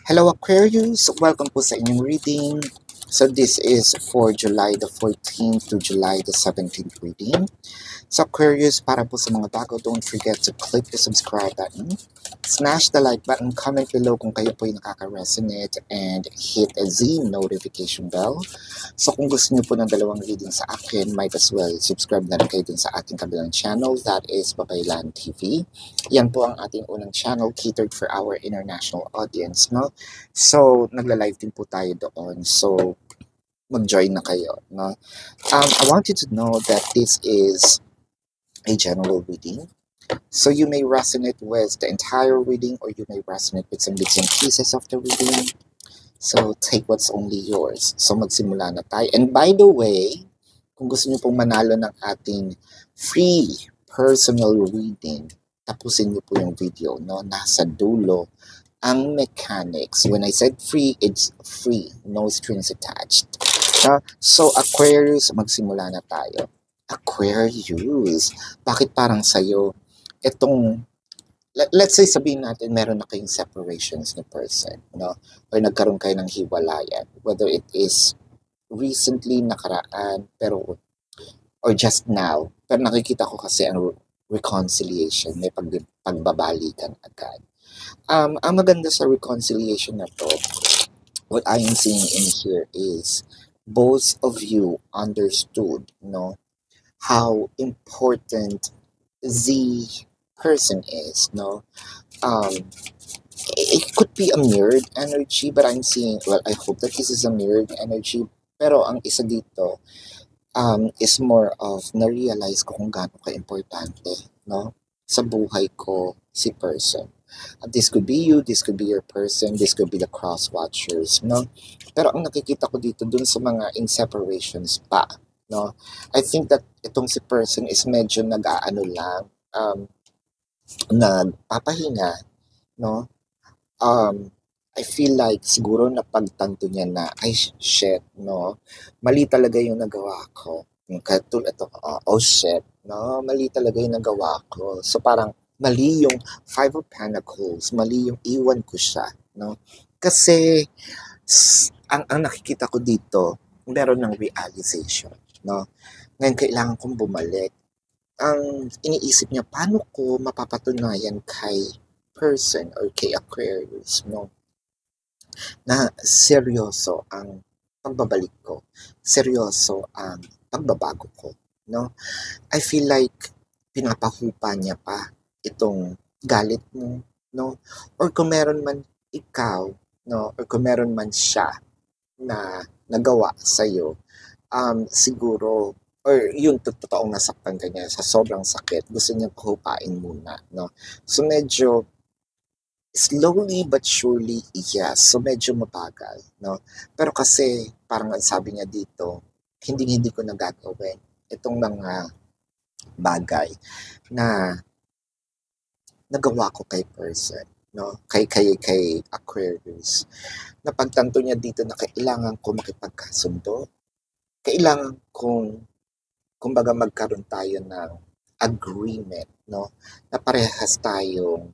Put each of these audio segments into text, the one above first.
Hello Aquarius! Welcome po sa inyong reading. So this is for July the 14th to July the 17th reading. So Aquarius, para po sa mga bago, don't forget to click the subscribe button, smash the like button, comment below kung kayo po ay nakaka-resonate, and hit the notification bell. So kung gusto niyo po ng dalawang reading sa akin, might as well subscribe na rin kayo dun sa ating kabilang channel, that is Babaylan TV. Yan po ang ating unang channel catered for our international audience, no? So nagla-live din po tayo doon. So mag-join na kayo, no? I want you to know that this is a general reading. So you may resonate with the entire reading or you may resonate with some bits and pieces of the reading. So take what's only yours. So magsimula na tayo. And by the way, kung gusto niyo pong manalo ng ating free personal reading, tapusin niyo po yung video, no? Nasa dulo ang mechanics. When I said free, it's free. No strings attached. So Aquarius, magsimula na tayo. Aquarius, bakit parang sa'yo itong, let's say sabihin natin meron na kayong separations ni person, no? Or nagkaroon kayo ng hiwalayan, whether it is recently, nakaraan, pero or just now, pero nakikita ko kasi ang reconciliation, may pagbabalikan agad. Ang maganda sa reconciliation na to, what I am seeing in here is both of you understood, no, how important the person is, no? It could be a mirrored energy, but I'm seeing, well, I hope that this is a mirrored energy, pero ang isa dito is more of na-realize ko kung gaano ka-importante, no? Sa buhay ko, si person. This could be you, this could be your person, this could be the cross-watchers, no? Pero ang nakikita ko dito dun sa mga in separations pa, no? I think that itong si person is medyo nag-aano lang, nagpapahinga, no? I feel like siguro napagtanto niya na, ay shit, no? Mali talaga yung nagawa ko. Katulad ito, oh shit, no? Mali talaga yung nagawa ko. So parang mali yung Five of Pentacles, mali yung iwan ko siya, no? Kasi ang nakikita ko dito, meron ng realization, no? Ngayon kailangan kong bumalik. Ang iniisip niya, paano ko mapapatunayan kay person or kay Aquarius, no, na seryoso ang pagbabalik ko, seryoso ang pagbabago ko, no? I feel like pinapahupa niya pa itong galit mo, no? Or kung meron man ikaw, no, or kung meron man siya na nagawa sa'yo, siguro, or yung totoong nasaktan ka niya sa sobrang sakit, gusto niyang pahupain muna, no? So medyo slowly but surely, yes. So medyo mabagal, no? Pero kasi parang ang sabi niya dito, hindi ko nagagawin itong mga bagay na nagawa ko kay person, no? Kay Aquarius. Napagtanto niya dito na kailangan ko makipagkasundo. Kailangan kong, kumbaga magkaroon tayo ng agreement, no? Na parehas tayong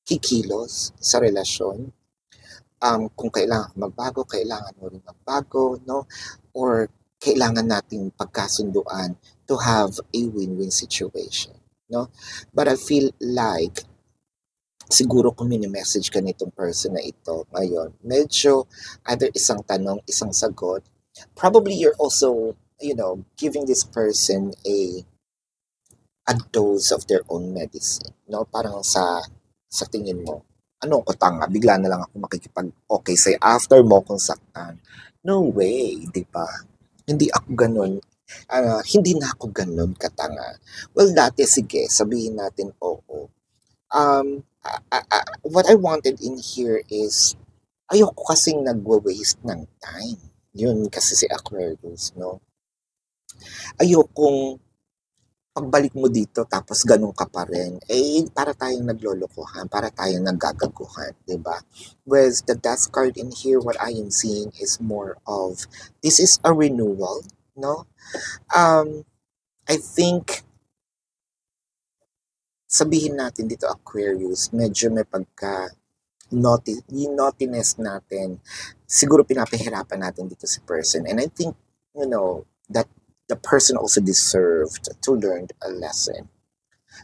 kikilos sa relasyon. Kung kailangan magbago, kailangan mo rin magbago, no? Or kailangan nating pagkasunduan to have a win-win situation, no? But I feel like siguro kung mini-message ka nitong person na ito ngayon, medyo either isang tanong, isang sagot. Probably you're also, giving this person a dose of their own medicine, no? Parang sa tingin mo, ano ko tanga, bigla na lang ako makikipag-okay sa'yo after mo kung saktan. No way, di ba? Hindi ako ganun. Hindi na ako ganun katanga. Well, dati, sige, sabihin natin oo. What I wanted in here is, ayoko kasing nagwa-waste ng time. Yun kasi si Aquarius, no? Ayokong pagbalik mo dito tapos ganun ka pa rin, para tayong naglolokohan, para tayong naggagaguhan, di ba? With the death card in here, what I am seeing is more of, this is a renewal, no? I think, sabihin natin dito Aquarius, medyo may yung naughtiness natin, siguro pinapahirapan natin dito si person. And I think, that the person also deserved to learn a lesson.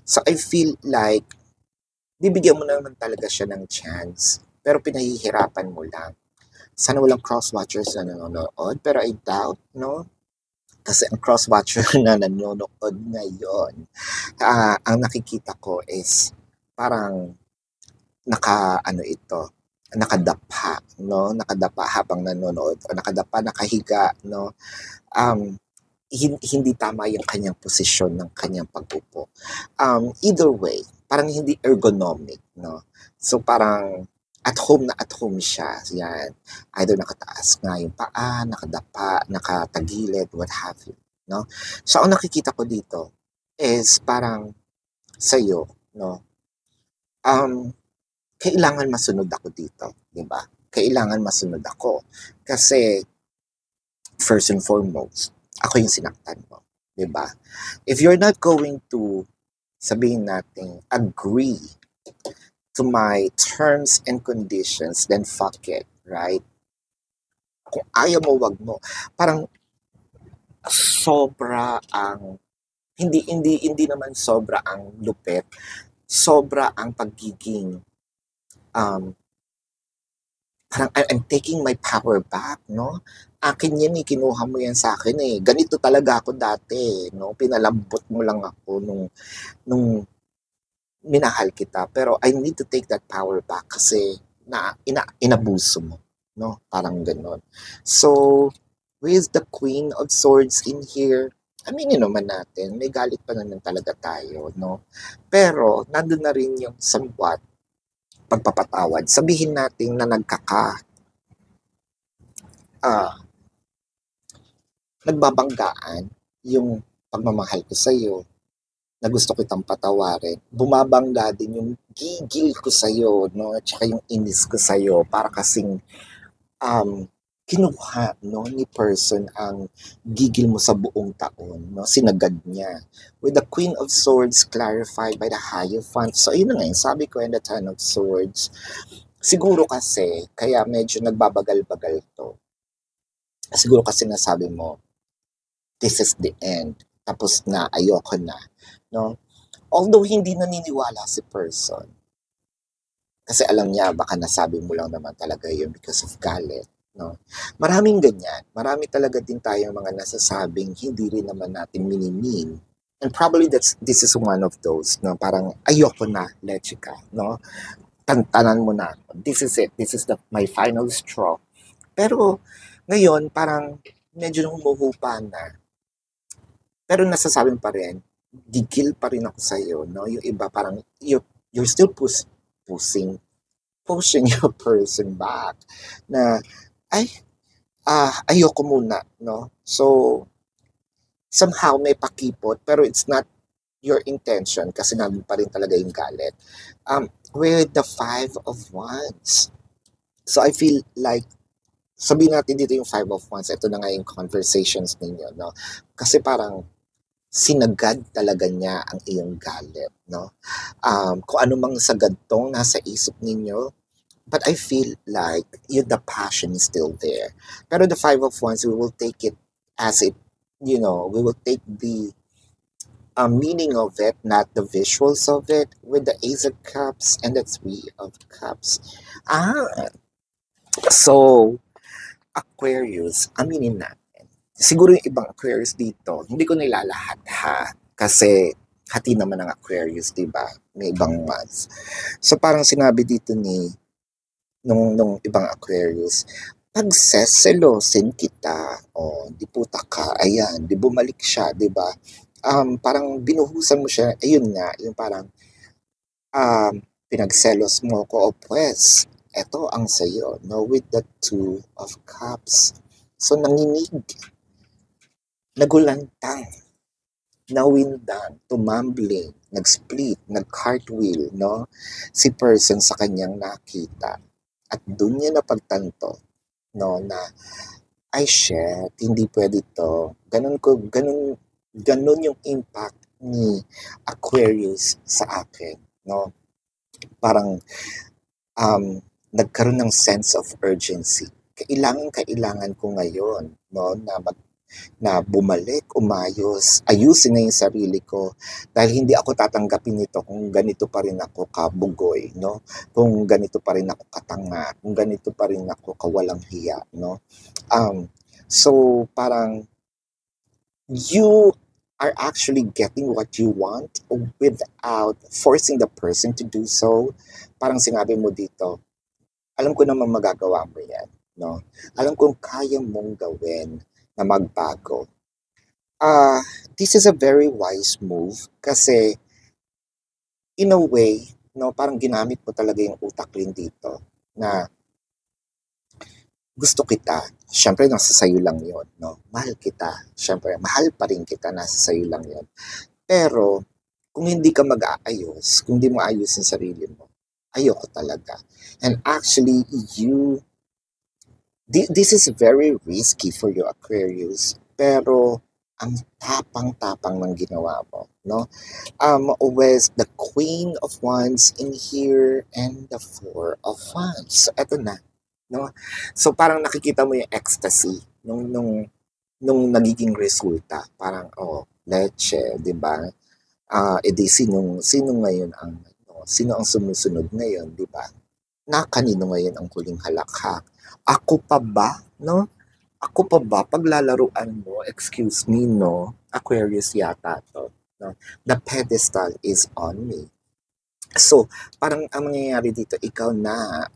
So I feel like, bibigyan mo naman talaga siya ng chance, pero pinahihirapan mo lang. Sana walang cross-watchers na nanonood, pero I doubt, no? Kasi ang cross-watcher na nanonood ngayon, ang nakikita ko is parang nakadapa, no? Nakadapa habang nanonood o nakadapa, nakahiga, no? Hindi tama yung kanyang posisyon ng kanyang pag-upo. Either way, parang hindi ergonomic, no? So parang at home na at home siya. Yan. Either nakataas nga yung paa, nakadapa, nakatagilid, what have you, no? So ang nakikita ko dito is parang sa'yo, no? Kailangan masunod ako dito, 'di ba? Kailangan masunod ako kasi first and foremost, ako yung sinaktan mo, 'di ba? If you're not going to sabihin natin agree to my terms and conditions, then fuck it, right? Kung ayaw mo, wag mo. Parang sobra ang hindi naman sobra ang lupit, sobra ang pagiging um, parang I'm taking my power back, no? Akin yan eh, kinuha mo yan sa akin eh. Ganito talaga ako dati, no? Pinalambot mo lang ako nung minahal kita. Pero I need to take that power back kasi inabuso mo, no? Parang ganon. So, with the Queen of Swords in here, aminin naman natin, may galit pa naman talaga tayo, no? Pero, nandun na rin yung somewhat pagpapatawad. Sabihin natin na nagbabanggaan yung pagmamahal ko sa'yo, na gusto kitang patawarin. Bumabangga din yung gigil ko sa'yo, no? At saka yung inis ko sa'yo, para kasing kinuha, no, ni person ang gigil mo sa buong taon, no? Sinagad niya. With the Queen of Swords clarified by the Hierophant. So, ayun na nga, sabi ko in the Ten of Swords, siguro kasi, kaya medyo nagbabagal-bagal to. Siguro kasi nasabi mo, this is the end. Tapos na, ayoko na. No? Although hindi naniniwala si person. Kasi alam niya, baka nasabi mo lang naman talaga yun because of galit. No? Maraming ganyan. Marami talaga din tayong mga nasasabing hindi rin naman natin minimin. And probably this is one of those, no? Parang ayoko na, leche ka, no? Tantanan mo na. This is it. This is my final straw. Pero ngayon, parang medyo humuhupa na. Pero nasasabi pa rin, gigil pa rin ako sa iyo, no? Yung iba parang you're still pushing your person back na ayoko muna, no? So somehow may pakipot pero it's not your intention kasi nandun pa rin talaga yung galit. With the Five of Wands. So I feel like sabihin natin dito yung Five of Wands, ito na nga yung conversations ninyo, no? Kasi parang sinagad talaga niya ang iyong galit, no? Kung ano mang sagad tong nasa isip ninyo, but I feel like the passion is still there. Pero the Five of Wands, we will take it as it, we will take the meaning of it, not the visuals of it, with the Ace of Cups and the Three of Cups. So, Aquarius, aminin natin. Siguro yung ibang Aquarius dito, hindi ko nilalahat ha, kasi hati naman ng Aquarius, diba? May ibang months. So, parang sinabi dito nung ibang Aquarius, pagseselosin kita, di puta ka, ayan, di bumalik siya, di ba? Parang binuhusan mo siya, ayun nga, yung parang pinagselos mo ko, pues, eto ang sayo, no, with the Two of Cups. So, nanginig, nagulantang, nawindang, tumambling, nag-split, nag-cartwheel, no, si person sa kanyang nakita. At doon niya napagtanto, no, na, ay shit, hindi pwede to. Ganun yung impact ni Aquarius sa akin, no. Parang, nagkaroon ng sense of urgency. Kailangan ko ngayon, no, na bumalik, umayos, ayusin na yung sarili ko dahil hindi ako tatanggapin nito kung ganito pa rin ako kabugoy, no? Kung ganito pa rin ako katanga, kung ganito pa rin ako kawalang hiya, no? So parang you are actually getting what you want without forcing the person to do so. Parang sinabi mo dito, alam ko naman magagawa mo yan, no? Alam kong kaya mong gawin na magbago. This is a very wise move kasi in a way, no, parang ginamit mo talaga yung utak rin dito na gusto kita. Siyempre, nasa sayo lang yon, no? Mahal kita. Siyempre, mahal pa rin kita, nasa sayo lang yon. Pero, kung hindi ka mag-aayos, kung hindi mo ayos yung sarili mo, ayoko talaga. And actually, this is very risky for you, Aquarius. Pero, ang tapang-tapang ng ginawa mo, no? With the Queen of Wands in here and the Four of Wands. So, eto na, no? So, parang nakikita mo yung ecstasy nung nagiging resulta. Parang, leche, di ba? Edi sino ngayon ang, sino ang sumusunod ngayon, di ba? Na kanino ngayon ang huling halakhak? Ako pa ba, no? Ako pa ba, paglalaruan mo, excuse me, no? Aquarius yata to. No? The pedestal is on me. So, parang ang mangyayari dito, ikaw na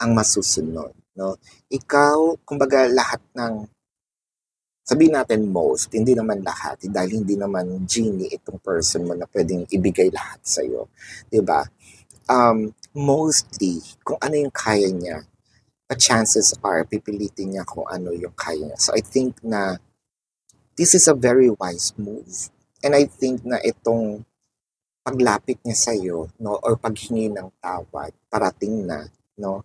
ang masusunod. No? Ikaw, kumbaga lahat ng, sabihin natin most, hindi naman lahat, dahil hindi naman genie itong person mo na pwedeng ibigay lahat sa'yo. Diba? Mostly, kung ano yung kaya niya, the chances are, pipilitin niya kung ano yung kaya niya. So, I think na this is a very wise move. And I think na itong paglapit niya sa'yo, no, or paghingi ng tawad, parating na, no,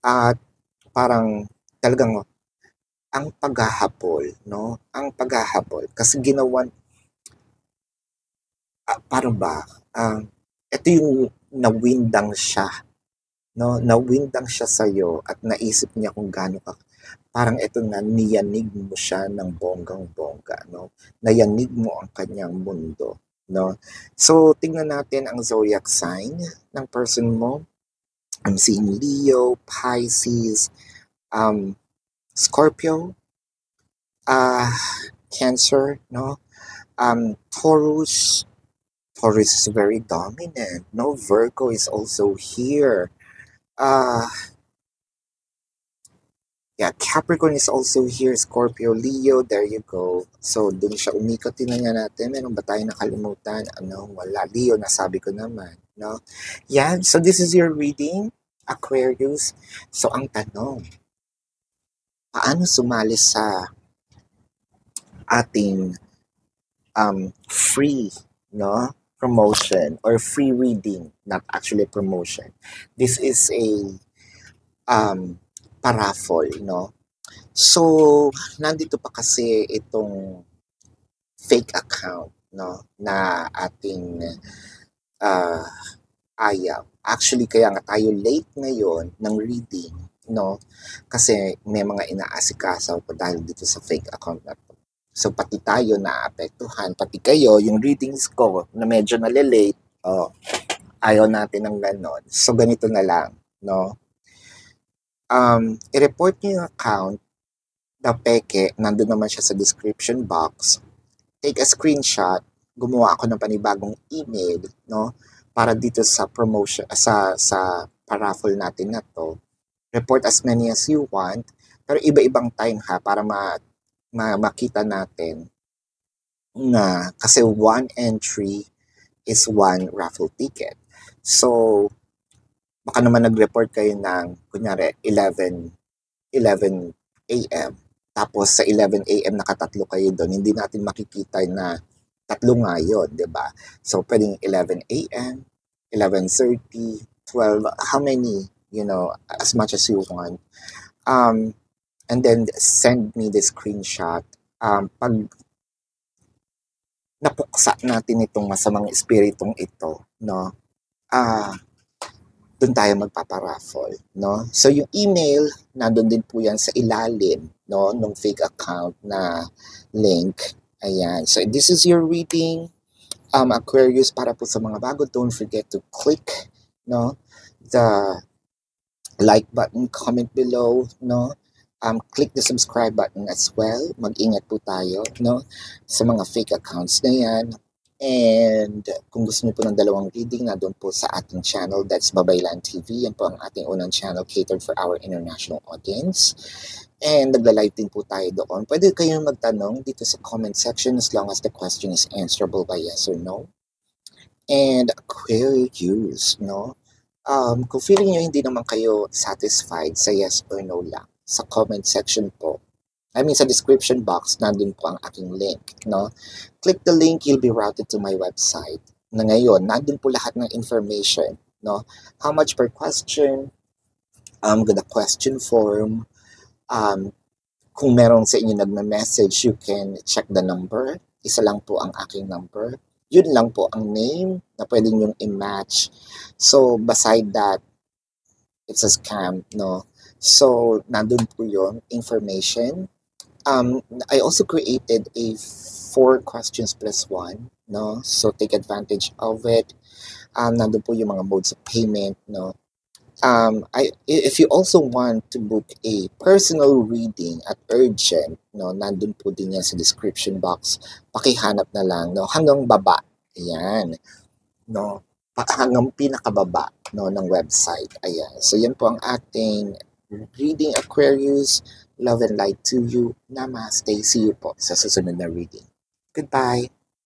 at parang talagang ang paghahabol, no, ang paghahabol, kasi ginawan, parang ba, ito yung nawindang siya, no, nawindang siya sa'yo at naisip niya kung gaano ka, parang ito na, niyanig mo siya ng bonggang-bongga, no? Nayanig mo ang kanyang mundo, no? So, tingnan natin ang zodiac sign ng person mo. I'm seeing Leo, Pisces, Scorpio, Cancer, no? Taurus. Taurus is very dominant, no? Virgo is also here. Yeah, Capricorn is also here, Scorpio, Leo, there you go. So, dun siya umikot, tingnan nga natin, meron ba tayo nakalimutan? Ano, wala. Leo, nasabi ko naman, no? Yan, so this is your reading, Aquarius. So, ang tanong, paano sumali sa ating free, no, promotion or free reading, not actually promotion. This is a paraffol, no? So, nandito pa kasi itong fake account, no, na ating ayaw. Actually, kaya nga tayo late ngayon ng reading, no? Kasi may mga inaasikasaw pa dahil dito sa fake account na to. So, pati tayo naapektuhan, pati kayo, yung readings ko na medyo nalilate, ayaw natin ng ganon. So, ganito na lang, no? I-report nyo yung account na peke, nandun naman siya sa description box. Take a screenshot, gumawa ako ng panibagong email, no? Para dito sa promotion, sa paraffol natin na to. Report as many as you want, pero iba-ibang time ha, para makita natin na kasi one entry is one raffle ticket. So, baka naman nag-report kayo ng, kunyari, 11 a.m. Tapos sa 11 a.m. nakatatlo kayo doon, hindi natin makikita na tatlo nga yun, di ba? So, pwedeng 11 a.m., 11:30, 12, how many, as much as you want. And then send me the screenshot. Pag napuksa natin itong masamang espiritong ito, no? doon tayo magpaparaffle, no? So yung email, nandun din po yan sa ilalim, no, nung fake account na link. Ayan. So this is your reading, Aquarius. Para po sa mga bago, don't forget to click, no, the like button, comment below, no? Click the subscribe button as well. Mag-ingat po tayo, no, sa mga fake accounts na yan. And kung gusto niyo po ng dalawang reading, nandun po sa ating channel, that's Babaylan TV. Yan po ang ating unang channel catered for our international audience. And nagla-live din po tayo doon. Pwede kayong magtanong dito sa comment section as long as the question is answerable by yes or no. And Aquarius, no? Kung feeling nyo hindi naman kayo satisfied sa yes or no lang, sa comment section po, sa description box, nandun po ang aking link, no? Click the link, you'll be routed to my website. Na ngayon, nandun po lahat ng information, no? How much per question, the question form, kung merong sa inyo nagme-message, you can check the number. Isa lang po ang aking number. Yun lang po ang name na pwede nyong i-match. So, beside that, it's a scam, no? So, nandun po yun, information. I also created a 4 questions plus 1, no? So, take advantage of it. Nandun po yung mga modes of payment, no? If you also want to book a personal reading at urgent, no, nandun po din yan sa description box. Pakihanap na lang, no, hanggang baba. Ayan, no, hanggang pinakababa, no, ng website. Ayan. So, yan po ang ating reading, Aquarius. Love and light to you. Namaste. See you po sa susunod na reading. Goodbye.